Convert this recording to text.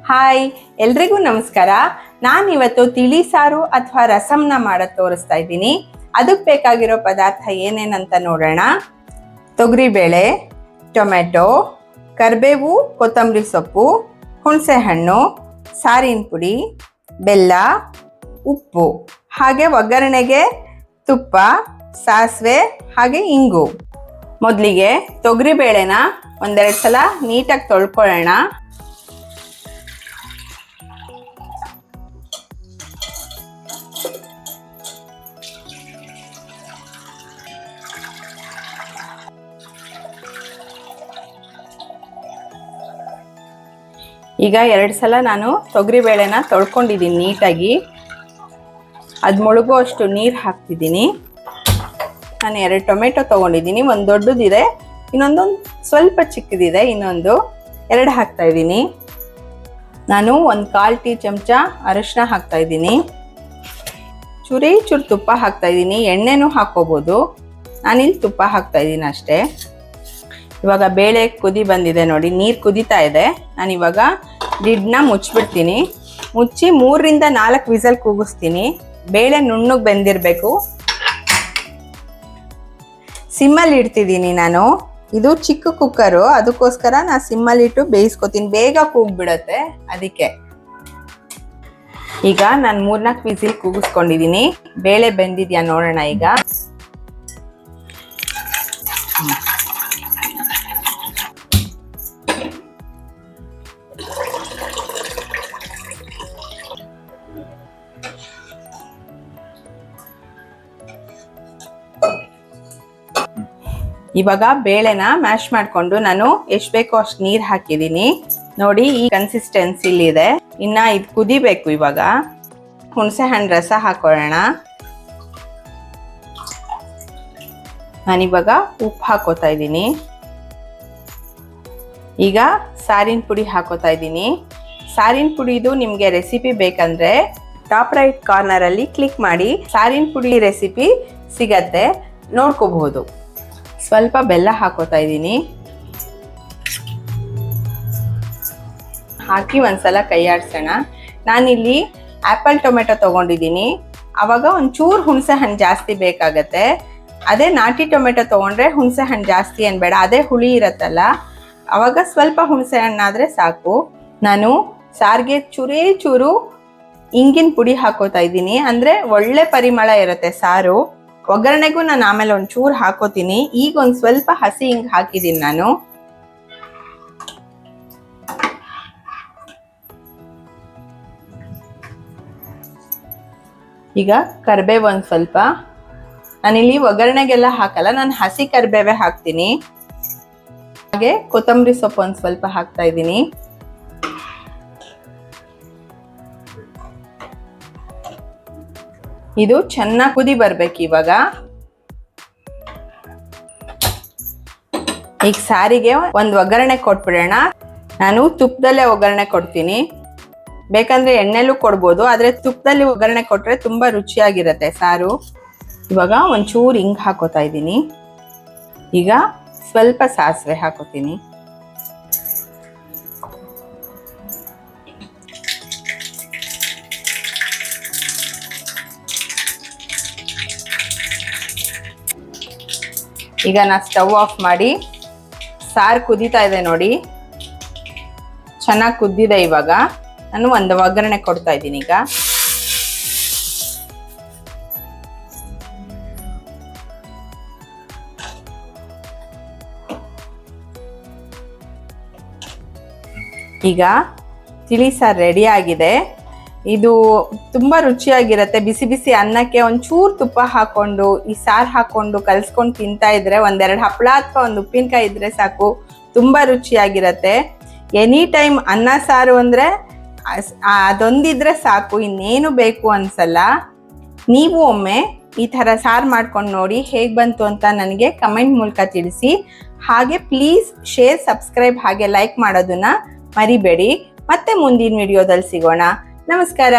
Hi, ಎಲ್ರಿಗೂ ನಮಸ್ಕಾರ. ನಾನಿವತ್ತು ತಿಳಿ ಸಾರು ಅಥವಾ ರಸಂನ ಮಾಡೋದು ತೋರಿಸ್ತಾ ಇದ್ದೀನಿ. ಅದಕ್ಕೆ ಬೇಕಾಗಿರೋ ಪದಾರ್ಥ ಏನೇನಂತ ನೋಡೋಣ. ತೊಗರಿಬೇಳೆ, ಟೊಮೆಟೊ, ಕರಿಬೇವು, ಕೊತ್ತಂಬರಿ ಸೊಪ್ಪು, ಹುಣಸೆಹಣ್ಣು, ಸಾರಿನ ಪುಡಿ, ಬೆಲ್ಲ, ಉಪ್ಪು, ಹಾಗೆ ಒಗ್ಗರಣೆಗೆ ತುಪ್ಪ, ಸಾಸಿವೆ ಹಾಗೆ ಇಂಗು. ಮೊದಲಿಗೆ ತೊಗರಿಬೇಳೆನ ಒಂದೆರಡು ಸಲ ನೀಟಾಗಿ ತೊಳ್ಕೊಳ್ಳೋಣ. ಈಗ 2 ಸಲ ನಾನು ತೊಗರಿಬೇಳೆನ ತೊಳ್ಕೊಂಡಿದ್ದೀನಿ ನೀಟಾಗಿ. ಅದು ಮುಳುಗೋ ಅಷ್ಟು ನೀರು ಹಾಕ್ತಿದ್ದೀನಿ. ನಾನು 2 ಟೊಮೆಟೊ ತೊಗೊಂಡಿದ್ದೀನಿ. ಒಂದು ದೊಡ್ಡದಿದೆ, ಇನ್ನೊಂದು ಸ್ವಲ್ಪ ಚಿಕ್ಕದಿದೆ, ಇನ್ನೊಂದು 2 ಹಾಕ್ತಾ ಇದ್ದೀನಿ. ನಾನು 1/4 ಟೀ ಚಮಚ ಅರಿಶಿನ ಹಾಕ್ತಾ ಇದ್ದೀನಿ. ಚೂರು ತುಪ್ಪ ಹಾಕ್ತಾ ಇದ್ದೀನಿ. ಎಣ್ಣೆನೂ ಹಾಕ್ಕೋಬೋದು, ನಾನಿಲ್ಲಿ ತುಪ್ಪ ಹಾಕ್ತಾ ಇದ್ದೀನಿ ಅಷ್ಟೇ. ಇವಾಗ ಬೇಳೆ ಕುದಿ ಬಂದಿದೆ ನೋಡಿ, ನೀರು ಕುದೀತಾ ಇದೆ. ನಾನಿವಾಗ ಲಿಡ್ನ ಮುಚ್ಚಿಬಿಡ್ತೀನಿ. ಮುಚ್ಚಿ 3 ರಿಂದ 4 ವಿಸಲ್ ಕೂಗಿಸ್ತೀನಿ. ಬೇಳೆ ನುಣ್ಣಗೆ ಬೆಂದಿರಬೇಕು. ಸಿಮ್ಮಲ್ಲಿ ಇಡ್ತಿದ್ದೀನಿ ನಾನು. ಇದು ಚಿಕ್ಕ ಕುಕ್ಕರು, ಅದಕ್ಕೋಸ್ಕರ ನಾನು ಸಿಮ್ಮಲ್ಲಿಟ್ಟು ಬೇಯಿಸ್ಕೊತೀನಿ. ಬೇಗ ಕೂಗ್ಬಿಡತ್ತೆ ಅದಕ್ಕೆ. ಈಗ ನಾನು 3-4 ವಿಸಿಲ್ ಕೂಗಿಸ್ಕೊಂಡಿದ್ದೀನಿ. ಬೇಳೆ ಬೆಂದಿದ್ಯಾ ನೋಡೋಣ ಈಗ. ಇವಾಗ ಬೇಳೆನ ಮ್ಯಾಶ್ ಮಾಡಿಕೊಂಡು ನಾನು ಎಷ್ಟು ಬೇಕೋ ಅಷ್ಟು ನೀರು ಹಾಕಿದ್ದೀನಿ ನೋಡಿ. ಈ ಕನ್ಸಿಸ್ಟೆನ್ಸಿಲಿ ಇದೆ. ಇನ್ನ ಇದು ಕುದಿಬೇಕು. ಇವಾಗ ಹುಣಸೆ ಹಣ್ಣು ರಸ ಹಾಕೊಳ್ಳೋಣ. ನಾನಿವಾಗ ಉಪ್ಪು ಹಾಕೋತಾ ಇದ್ದೀನಿ. ಈಗ ಸಾರಿನ ಪುಡಿ ಹಾಕೋತಾ ಇದ್ದೀನಿ. ಸಾರಿನ ಪುಡಿದು ನಿಮಗೆ ರೆಸಿಪಿ ಬೇಕಂದ್ರೆ ಟಾಪ್ ರೈಟ್ ಕಾರ್ನರಲ್ಲಿ ಕ್ಲಿಕ್ ಮಾಡಿ, ಸಾರಿನ ಪುಡಿ ರೆಸಿಪಿ ಸಿಗತ್ತೆ, ನೋಡ್ಕೋಬಹುದು. ಸ್ವಲ್ಪ ಬೆಲ್ಲ ಹಾಕೋತಾ ಇದ್ದೀನಿ. ಹಾಕಿ ಒಂದ್ಸಲ ಕೈ ಆಡಿಸೋಣ. ನಾನಿಲ್ಲಿ ಆ್ಯಪಲ್ ಟೊಮೆಟೊ ತೊಗೊಂಡಿದ್ದೀನಿ. ಆವಾಗ ಒಂಚೂರು ಹುಣಸೆ ಹಣ್ಣು ಜಾಸ್ತಿ ಬೇಕಾಗತ್ತೆ. ಅದೇ ನಾಟಿ ಟೊಮೆಟೊ ತೊಗೊಂಡ್ರೆ ಹುಣಸೆ ಹಣ್ಣು ಜಾಸ್ತಿ ಏನು ಬೇಡ, ಅದೇ ಹುಳಿ ಇರತ್ತಲ್ಲ, ಆವಾಗ ಸ್ವಲ್ಪ ಹುಣಸೆ ಹಣ್ಣಾದರೆ ಸಾಕು. ನಾನು ಸಾರಿಗೆ ಚೂರು ಇಂಗಿನ ಪುಡಿ ಹಾಕೋತಾ ಇದ್ದೀನಿ. ಅಂದರೆ ಒಳ್ಳೆ ಪರಿಮಳ ಇರುತ್ತೆ ಸಾರು. ಒಗ್ಗರಣೆಗೂ ನಾನು ಆಮೇಲೆ ಒಂಚೂರು ಹಾಕೋತೀನಿ. ಈಗ ಒಂದು ಸ್ವಲ್ಪ ಹಸಿ ಹಿಂಗೆ ಹಾಕಿದ್ದೀನಿ ನಾನು. ಈಗ ಕರಿಬೇವು ಒಂದು ಸ್ವಲ್ಪ. ನಾನಿಲ್ಲಿ ಒಗ್ಗರಣೆಗೆಲ್ಲ ಹಾಕಲ್ಲ, ನಾನು ಹಸಿ ಕರಿಬೇವೇ ಹಾಕ್ತೀನಿ. ಹಾಗೆ ಕೊತ್ತಂಬರಿ ಸೊಪ್ಪು ಒಂದು ಸ್ವಲ್ಪ ಹಾಕ್ತಾ ಇದ್ದೀನಿ. ಇದು ಚೆನ್ನಾಗಿ ಕುದಿ ಬರ್ಬೇಕು. ಇವಾಗ ಈಗ ಸಾರಿಗೆ ಒಂದು ಒಗ್ಗರಣೆ ಕೊಟ್ಬಿಡೋಣ. ನಾನು ತುಪ್ಪದಲ್ಲೇ ಒಗ್ಗರಣೆ ಕೊಡ್ತೀನಿ. ಬೇಕಂದ್ರೆ ಎಣ್ಣೆಲೂ ಕೊಡ್ಬೋದು, ಆದರೆ ತುಪ್ಪದಲ್ಲಿ ಒಗ್ಗರಣೆ ಕೊಟ್ರೆ ತುಂಬಾ ರುಚಿಯಾಗಿರುತ್ತೆ ಸಾರು. ಇವಾಗ ಒಂಚೂರು ಹಿಂಗೆ ಹಾಕೋತಾ ಇದ್ದೀನಿ. ಈಗ ಸ್ವಲ್ಪ ಸಾಸಿವೆ ಹಾಕೋತೀನಿ. ಈಗ ನಾನು ಸ್ಟವ್ ಆಫ್ ಮಾಡಿ, ಸಾರು ಕುದೀತಾ ಇದೆ ನೋಡಿ, ಚೆನ್ನಾಗಿ ಕುದ್ದಿದೆ. ಇವಾಗ ನಾನು ಒಂದು ಒಗ್ಗರಣೆ ಕೊಡ್ತಾ ಇದ್ದೀನಿ. ಈಗ ತಿಳಿ ಸಾರು ರೆಡಿ ಆಗಿದೆ. ಇದು ತುಂಬ ರುಚಿಯಾಗಿರುತ್ತೆ. ಬಿಸಿ ಬಿಸಿ ಅನ್ನಕ್ಕೆ ಒಂಚೂರು ತುಪ್ಪ ಹಾಕ್ಕೊಂಡು ಈ ಸಾರು ಹಾಕ್ಕೊಂಡು ಕಲಿಸ್ಕೊಂಡು ತಿಂತಾ ಇದ್ರೆ, 1-2 ಹಪ್ಪಳ ಅಥವಾ ಒಂದು ಉಪ್ಪಿನಕಾಯಿ ಇದ್ರೆ ಸಾಕು, ತುಂಬ ರುಚಿಯಾಗಿರುತ್ತೆ. ಎನಿ ಟೈಮ್ ಅನ್ನ ಸಾರು ಅಂದರೆ ಅದೊಂದಿದ್ರೆ ಸಾಕು, ಇನ್ನೇನು ಬೇಕು ಅನ್ಸಲ್ಲ. ನೀವು ಒಮ್ಮೆ ಈ ಥರ ಸಾರು ಮಾಡ್ಕೊಂಡು ನೋಡಿ, ಹೇಗೆ ಬಂತು ಅಂತ ನನಗೆ ಕಮೆಂಟ್ ಮೂಲಕ ತಿಳಿಸಿ. ಹಾಗೆ ಪ್ಲೀಸ್ ಶೇರ್, ಸಬ್ಸ್ಕ್ರೈಬ್ ಹಾಗೆ ಲೈಕ್ ಮಾಡೋದನ್ನ ಮರಿಬೇಡಿ. ಮತ್ತೆ ಮುಂದಿನ ವಿಡಿಯೋದಲ್ಲಿ ಸಿಗೋಣ. ನಮಸ್ಕಾರ.